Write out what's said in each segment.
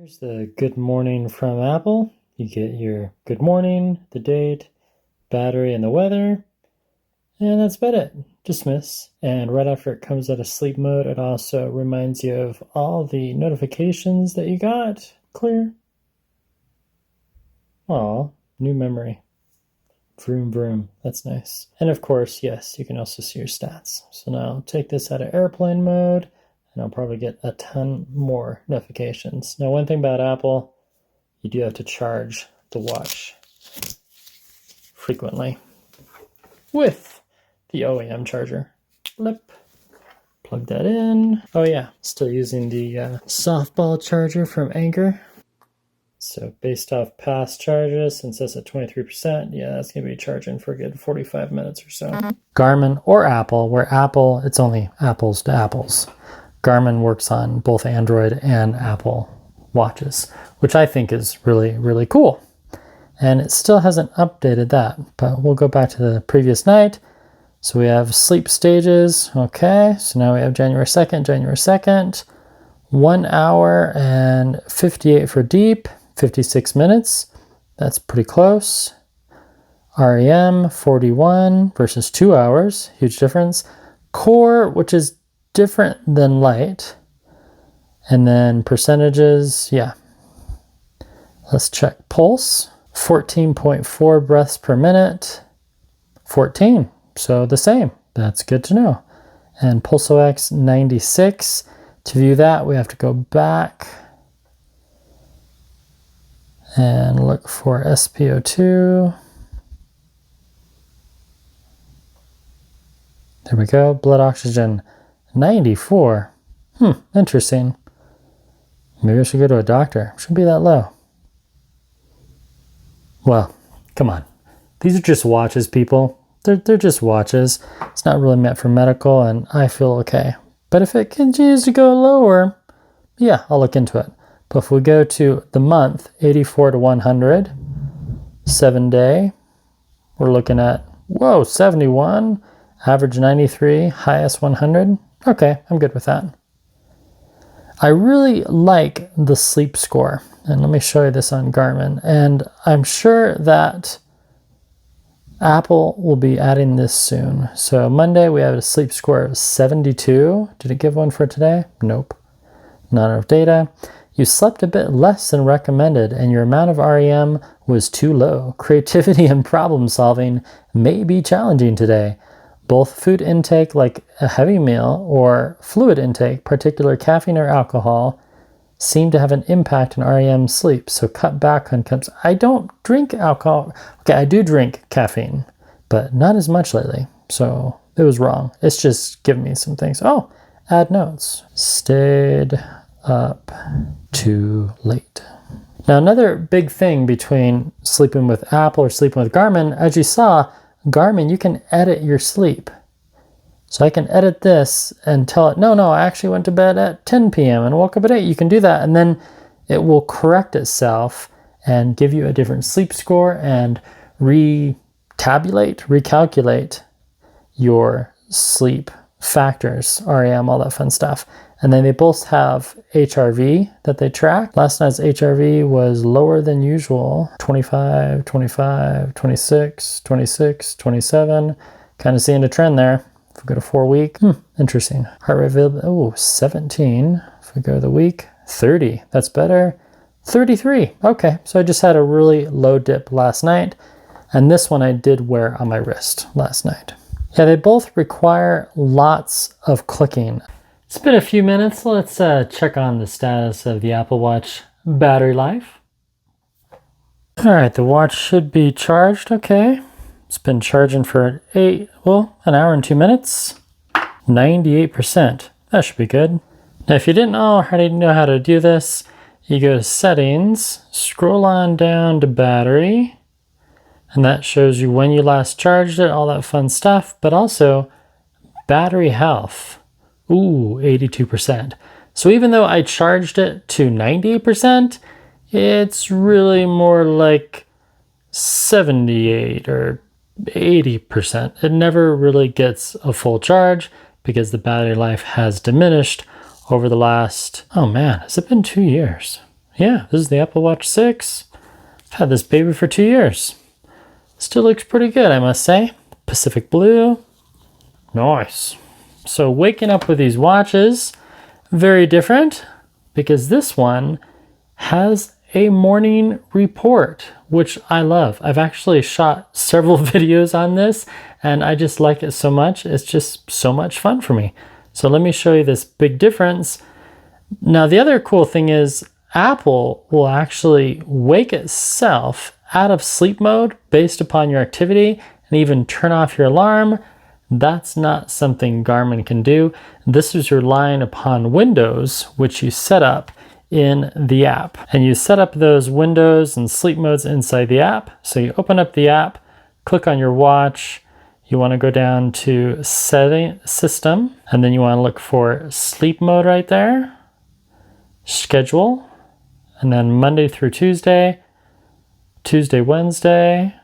Here's the good morning from Apple. You get your good morning, the date, battery, and the weather. And that's about it. Dismiss. And right after it comes out of sleep mode, it also reminds you of all the notifications that you got. Clear. Aw, new memory. Vroom vroom. That's nice. And of course, yes, you can also see your stats. So now I'll take this out of airplane mode, and I'll probably get a ton more notifications. Now, one thing about Apple, you do have to charge the watch frequently with the OEM charger. Flip. Plug that in. Oh yeah, still using the softball charger from Anker. So based off past charges, since that's at 23%, yeah, that's going to be charging for a good 45 minutes or so. Garmin or Apple, where Apple, it's only apples to apples. Garmin works on both Android and Apple watches, which I think is really, really cool. And it still hasn't updated that, but we'll go back to the previous night. So we have sleep stages. Okay, so now we have January 2nd, 1 hour and 58 for deep, 56 minutes. That's pretty close. REM 41 versus 2 hours, huge difference. Core, which is different than light. And then percentages, yeah. Let's check pulse. 14.4 breaths per minute. 14, so the same. That's good to know. And PulseOx 96. To view that, we have to go back and look for SpO2. There we go. Blood oxygen 94. Interesting. Maybe I should go to a doctor. Shouldn't be that low. Well, come on. These are just watches, people. They're just watches. It's not really meant for medical, and I feel okay. But if it continues to go lower, yeah, I'll look into it. But if we go to the month, 84 to 100, 7 day, we're looking at, whoa, 71, average 93, highest 100. Okay, I'm good with that. I really like the sleep score. And let me show you this on Garmin. And I'm sure that Apple will be adding this soon. So Monday we have a sleep score of 72. Did it give one for today? Nope. Not enough data. You slept a bit less than recommended and your amount of REM was too low. Creativity and problem solving may be challenging today. Both food intake like a heavy meal or fluid intake, particular caffeine or alcohol, seem to have an impact on REM sleep. So cut back on cups. I don't drink alcohol. Okay, I do drink caffeine, but not as much lately. So it was wrong. It's just giving me some things. Oh, add notes. Stayed up too late. Now, another big thing between sleeping with Apple or sleeping with Garmin, as you saw, Garmin, you can edit your sleep. So I can edit this and tell it, no, I actually went to bed at 10 p.m. and woke up at 8. You can do that, and then it will correct itself and give you a different sleep score and recalculate your sleep factors, REM, all that fun stuff. And then they both have HRV that they track. Last night's HRV was lower than usual, 25, 25, 26, 26, 27. Kind of seeing a trend there. If we go to 4 week, interesting. Heart rate availability, 17. If we go to the week, 30. That's better. 33. Okay, so I just had a really low dip last night. And this one I did wear on my wrist last night. Yeah, they both require lots of clicking. It's been a few minutes. Let's check on the status of the Apple Watch battery life. All right, the watch should be charged. Okay. It's been charging for an hour and 2 minutes. 98%. That should be good. Now, if you didn't already know how to do this, you go to settings, scroll on down to battery, and that shows you when you last charged it, all that fun stuff, but also battery health. Ooh, 82%. So even though I charged it to 98%, it's really more like 78 or 80%. It never really gets a full charge because the battery life has diminished over the last, oh man, has it been 2 years? Yeah, this is the Apple Watch 6. I've had this baby for 2 years. Still looks pretty good, I must say. Pacific blue. Nice. So waking up with these watches, very different, because this one has a morning report, which I love. I've actually shot several videos on this, and I just like it so much. It's just so much fun for me. So let me show you this big difference. Now, the other cool thing is Apple will actually wake itself out of sleep mode based upon your activity and even turn off your alarm. That's not something Garmin can do. This is relying upon windows, which you set up in the app. And you set up those windows and sleep modes inside the app. So you open up the app, click on your watch. You want to go down to setting system, and then you want to look for sleep mode right there, schedule, and then Monday through Tuesday, Wednesday,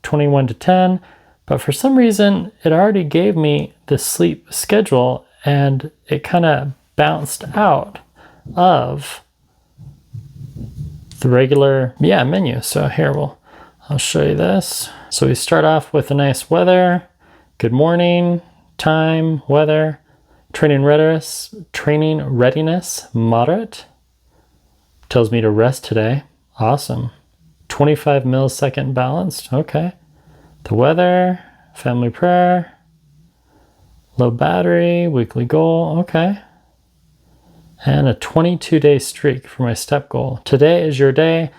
21 to 10. But for some reason, it already gave me the sleep schedule and it kind of bounced out of the regular menu. So here I'll show you this. So we start off with a nice weather, good morning, time, weather, training readiness, moderate. Tells me to rest today. Awesome. 25 millisecond balanced. Okay. The weather, family prayer, low battery, weekly goal. Okay. And a 22-day streak for my step goal. Today is your day.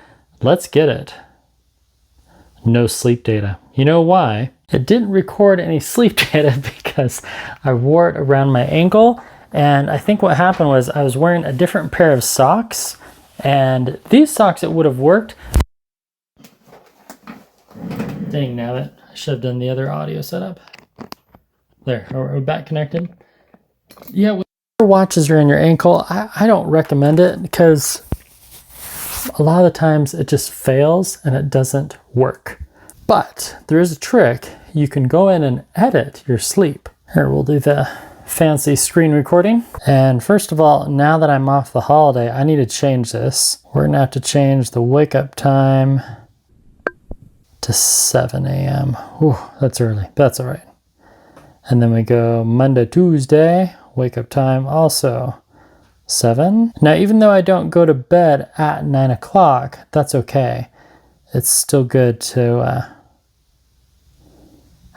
Let's get it. No sleep data. You know why? It didn't record any sleep data because I wore it around my ankle. And I think what happened was I was wearing a different pair of socks. And these socks, it would have worked. Dang nabbit. I should have done the other audio setup. There, are we back connected? Yeah, when your watches are in your ankle, I don't recommend it because a lot of the times it just fails and it doesn't work. But there is a trick. You can go in and edit your sleep. Here, we'll do the fancy screen recording. And first of all, now that I'm off the holiday, I need to change this. We're gonna have to change the wake up time to 7 a.m. Ooh, that's early, but that's all right. And then we go Monday, Tuesday, wake up time also 7. Now, even though I don't go to bed at 9 o'clock, that's okay. It's still good to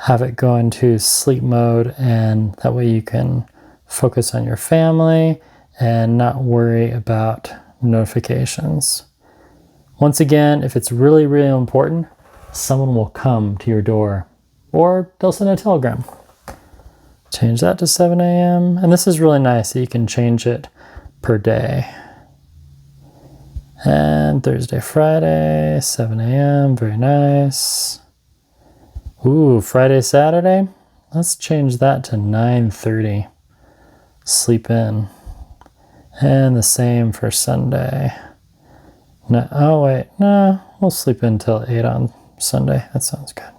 have it go into sleep mode, and that way you can focus on your family and not worry about notifications. Once again, if it's really, really important, someone will come to your door or they'll send a telegram. Change that to 7 a.m. And this is really nice that you can change it per day. And Thursday, Friday, 7 a.m. Very nice. Ooh, Friday, Saturday. Let's change that to 9:30. Sleep in. And the same for Sunday. No, oh wait, no, we'll sleep in till 8 on Sunday. That sounds good.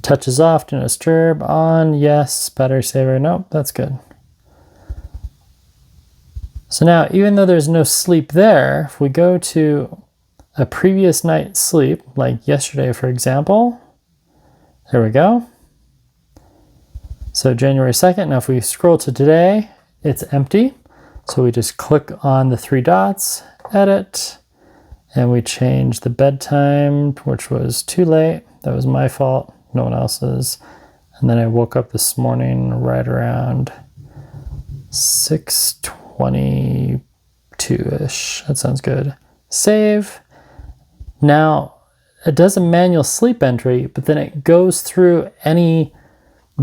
Touches off, do not disturb, on, yes, battery saver, nope, that's good. So now, even though there's no sleep there, if we go to a previous night's sleep, like yesterday, for example, there we go. So January 2nd, now if we scroll to today, it's empty. So we just click on the 3 dots, edit, and we change the bedtime, which was too late. That was my fault, no one else's. And then I woke up this morning right around 6:22-ish. That sounds good. Save. Now, it does a manual sleep entry, but then it goes through any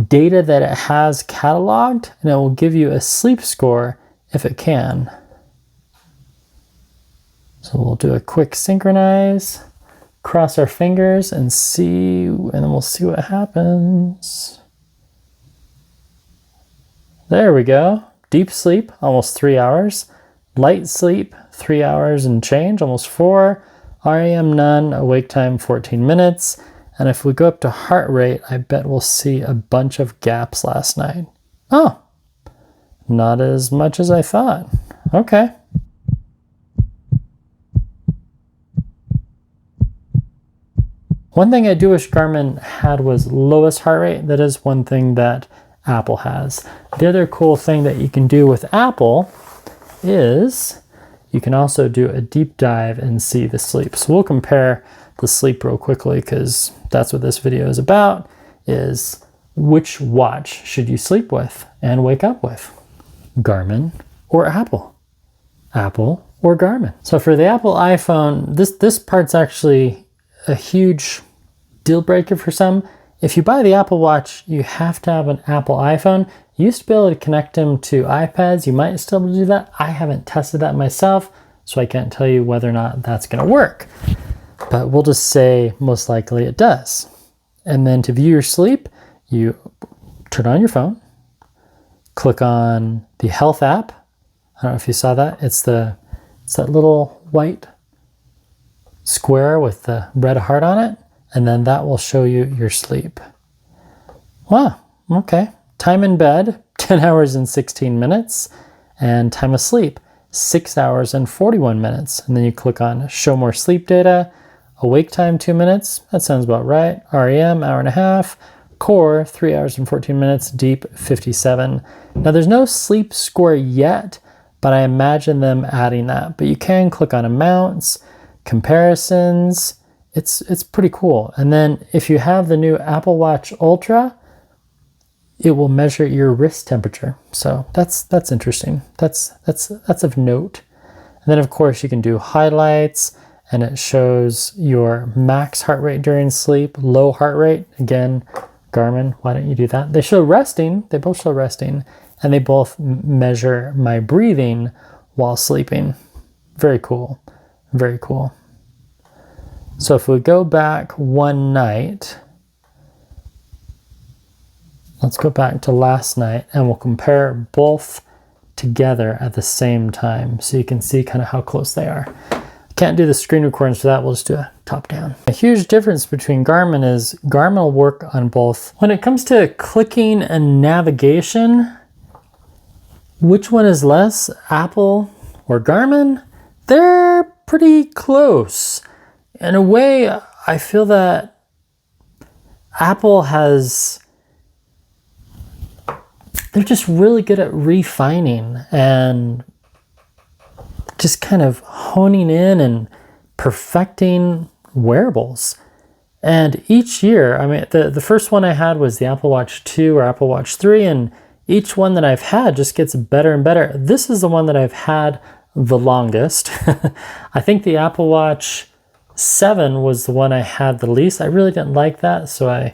data that it has cataloged, and it will give you a sleep score if it can. So we'll do a quick synchronize, cross our fingers and see, and then we'll see what happens. There we go. Deep sleep, almost 3 hours. Light sleep, 3 hours and change, almost 4. REM none, awake time 14 minutes. And if we go up to heart rate, I bet we'll see a bunch of gaps last night. Oh, not as much as I thought. Okay. One thing I do wish Garmin had was lowest heart rate. That is one thing that Apple has. The other cool thing that you can do with Apple is you can also do a deep dive and see the sleep. So we'll compare the sleep real quickly because that's what this video is about, is which watch should you sleep with and wake up with? Garmin or Apple? Apple or Garmin? So for the Apple iPhone, this part's actually a huge deal breaker for some. If you buy the Apple Watch, you have to have an Apple iPhone. You used to be able to connect them to iPads. You might still be able to do that. I haven't tested that myself, so I can't tell you whether or not that's going to work. But we'll just say most likely it does. And then to view your sleep, you turn on your phone, click on the Health app. I don't know if you saw that. It's that little white square with the red heart on it. And then that will show you your sleep. Wow, okay. Time in bed, 10 hours and 16 minutes. And time of sleep, 6 hours and 41 minutes. And then you click on Show More Sleep Data. Awake time, 2 minutes. That sounds about right. REM, hour and a half. Core, 3 hours and 14 minutes. Deep, 57. Now there's no sleep score yet, but I imagine them adding that. But you can click on amounts, comparisons. It's pretty cool. And then if you have the new Apple Watch Ultra, it will measure your wrist temperature. So that's interesting. That's of note. And then of course you can do highlights, and it shows your max heart rate during sleep, low heart rate. Again, Garmin, why don't you do that? They show resting. They both show resting, and they both measure my breathing while sleeping. Very cool. Very cool. So if we go back one night, let's go back to last night and we'll compare both together at the same time so you can see kind of how close they are. Can't do the screen recordings for that, we'll just do a top down. A huge difference between Garmin is Garmin will work on both. When it comes to clicking and navigation, which one is less, Apple or Garmin? They're pretty close. In a way, I feel that Apple they're just really good at refining and just kind of honing in and perfecting wearables. And each year, I mean, the first one I had was the Apple Watch 2 or Apple Watch 3, and each one that I've had just gets better and better. This is the one that I've had the longest. I think the Apple Watch 7 was the one I had the least. I really didn't like that, so I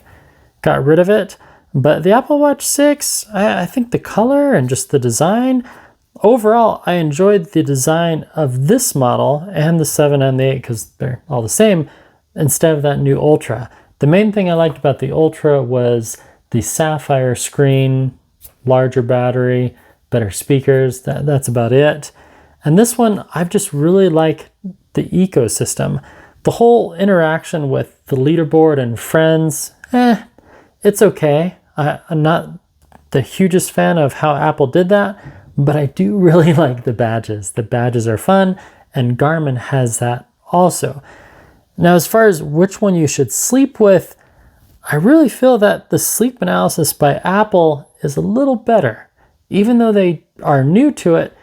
got rid of it. But the Apple Watch 6, I think the color and just the design, overall, I enjoyed the design of this model and the 7 and the 8 because they're all the same instead of that new Ultra. The main thing I liked about the Ultra was the sapphire screen, larger battery, better speakers. That's about it. And this one, I've just really liked the ecosystem. The whole interaction with the leaderboard and friends, it's okay. I'm not the hugest fan of how Apple did that, but I do really like the badges. The badges are fun, and Garmin has that also. Now, as far as which one you should sleep with, I really feel that the sleep analysis by Apple is a little better, even though they are new to it,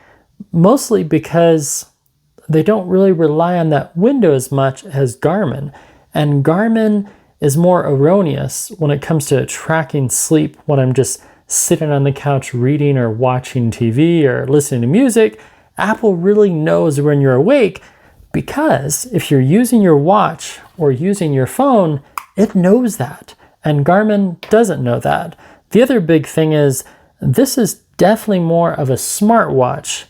mostly because they don't really rely on that window as much as Garmin. And Garmin is more erroneous when it comes to tracking sleep when I'm just sitting on the couch reading or watching TV or listening to music. Apple really knows when you're awake because if you're using your watch or using your phone, it knows that. And Garmin doesn't know that. The other big thing is this is definitely more of a smartwatch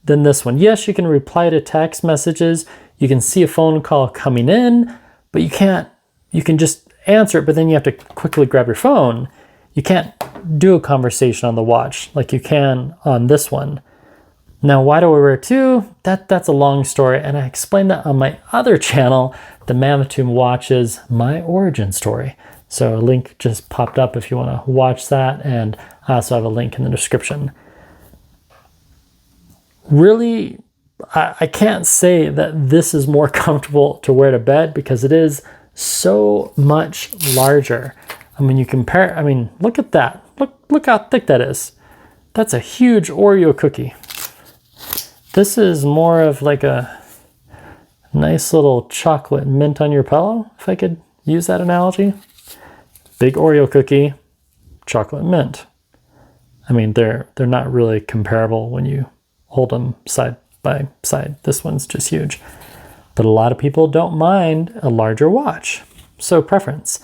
than this one. Yes, you can reply to text messages, you can see a phone call coming in, but you can just answer it, but then you have to quickly grab your phone. You can't do a conversation on the watch like you can on this one. Now, why do I wear two? That's a long story, and I explained that on my other channel, the Mammoth Watches, my origin story. So a link just popped up if you want to watch that, and I also have a link in the description. Really, I can't say that this is more comfortable to wear to bed because it is so much larger. I mean, you compare, I mean, look at that. Look how thick that is. That's a huge Oreo cookie. This is more of like a nice little chocolate mint on your pillow, if I could use that analogy. Big Oreo cookie, chocolate mint. I mean, they're not really comparable when you hold them side by side. This one's just huge. But a lot of people don't mind a larger watch. So preference.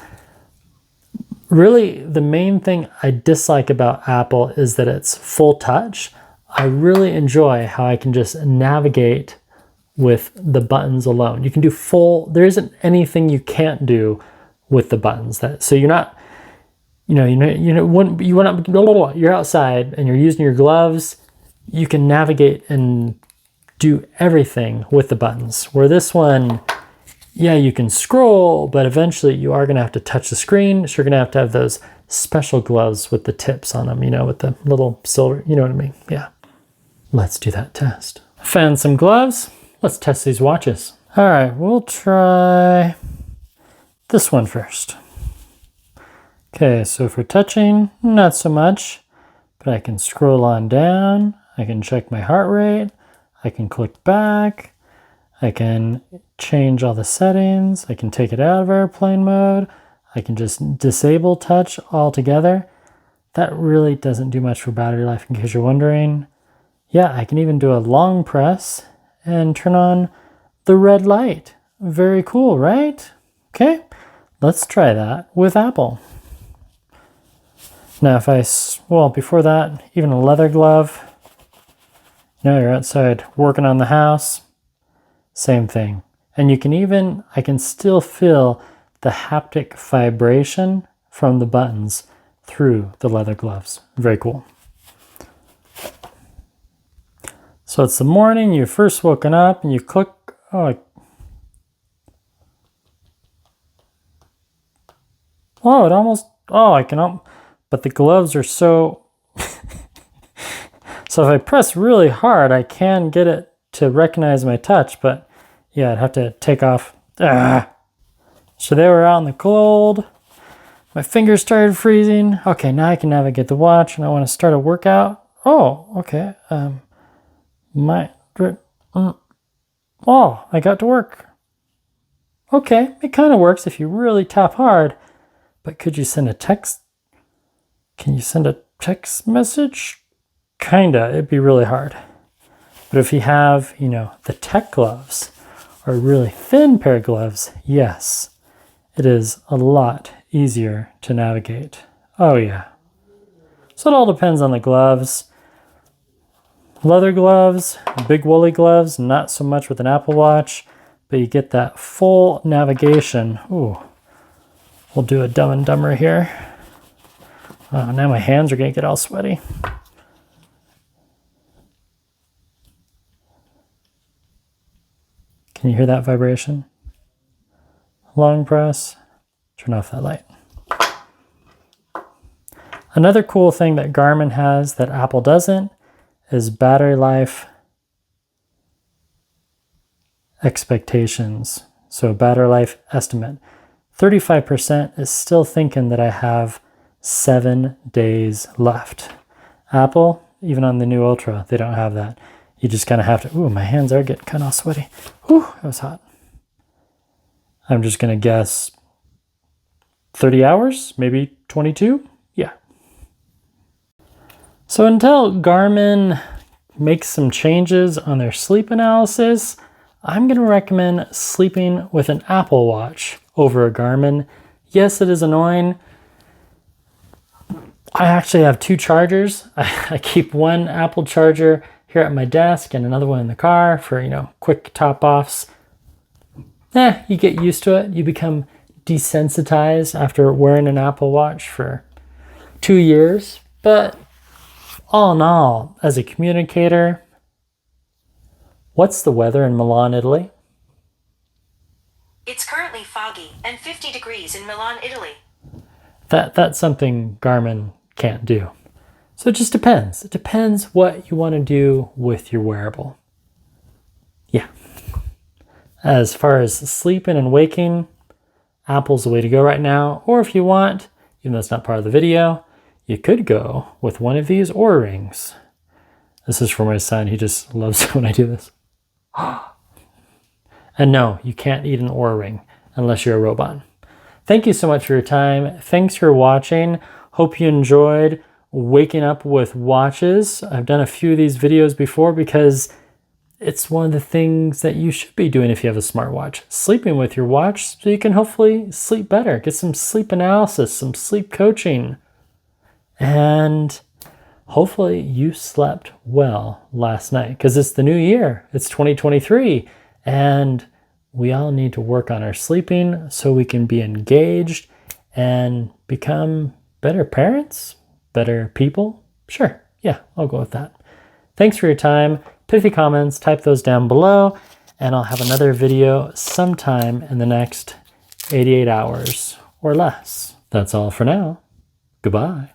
Really, the main thing I dislike about Apple is that it's full touch. I really enjoy how I can just navigate with the buttons alone. You can do full, there isn't anything you can't do with the buttons. So you're not, you're outside and you're using your gloves, you can navigate and do everything with the buttons. Where this one, yeah, you can scroll, but eventually you are gonna have to touch the screen. So you're gonna have those special gloves with the tips on them, with the little silver, you know what I mean? Yeah. Let's do that test. I found some gloves. Let's test these watches. All right, we'll try this one first. Okay, so for touching, not so much, but I can scroll on down. I can check my heart rate. I can click back. I can change all the settings. I can take it out of airplane mode. I can just disable touch altogether. That really doesn't do much for battery life, in case you're wondering. Yeah, I can even do a long press and turn on the red light. Very cool, right? Okay, let's try that with Apple. Now before that, even a leather glove. You're outside working on the house, same thing. And I can still feel the haptic vibration from the buttons through the leather gloves. Very cool. So it's the morning, you first woken up and you click, I can, but the gloves are so, so if I press really hard, I can get it to recognize my touch, but yeah, I'd have to take off. So they were out in the cold. My fingers started freezing. Okay, now I can navigate the watch and I want to start a workout. Oh, okay. I got to work. Okay, it kind of works if you really tap hard, but could you send a text? Can you send a text message? Kinda, it'd be really hard. But if you have, the tech gloves or a really thin pair of gloves, yes, it is a lot easier to navigate. Oh yeah. So it all depends on the gloves. Leather gloves, big woolly gloves, not so much with an Apple Watch, but you get that full navigation. Ooh, we'll do a Dumb and Dumber here. Oh, now my hands are gonna get all sweaty. Can you hear that vibration? Long press, turn off that light. Another cool thing that Garmin has that Apple doesn't is battery life expectations. So battery life estimate. 35% is still thinking that I have 7 days left. Apple, even on the new Ultra, they don't have that. You just kind of have to, ooh, my hands are getting kind of sweaty. Whew, that was hot. I'm just going to guess 30 hours, maybe 22. Yeah. So until Garmin makes some changes on their sleep analysis, I'm going to recommend sleeping with an Apple Watch over a Garmin. Yes, it is annoying. I actually have 2 chargers. I keep one Apple charger here at my desk and another one in the car for, quick top-offs. You get used to it. You become desensitized after wearing an Apple Watch for 2 years. But all in all, as a communicator, what's the weather in Milan, Italy? It's currently foggy and 50 degrees in Milan, Italy. That's something Garmin can't do. So it just depends. It depends what you want to do with your wearable. Yeah. As far as sleeping and waking, Apple's the way to go right now. Or if you want, even though it's not part of the video, you could go with one of these Oura rings. This is for my son. He just loves it when I do this. And no, you can't eat an Oura ring unless you're a robot. Thank you so much for your time. Thanks for watching. Hope you enjoyed waking up with watches. I've done a few of these videos before because it's one of the things that you should be doing if you have a smartwatch. Sleeping with your watch so you can hopefully sleep better. Get some sleep analysis, some sleep coaching. And hopefully you slept well last night because it's the new year. It's 2023. And we all need to work on our sleeping so we can be engaged and become better parents, better people. Sure. Yeah, I'll go with that. Thanks for your time. Pithy comments, type those down below, and I'll have another video sometime in the next 88 hours or less. That's all for now. Goodbye.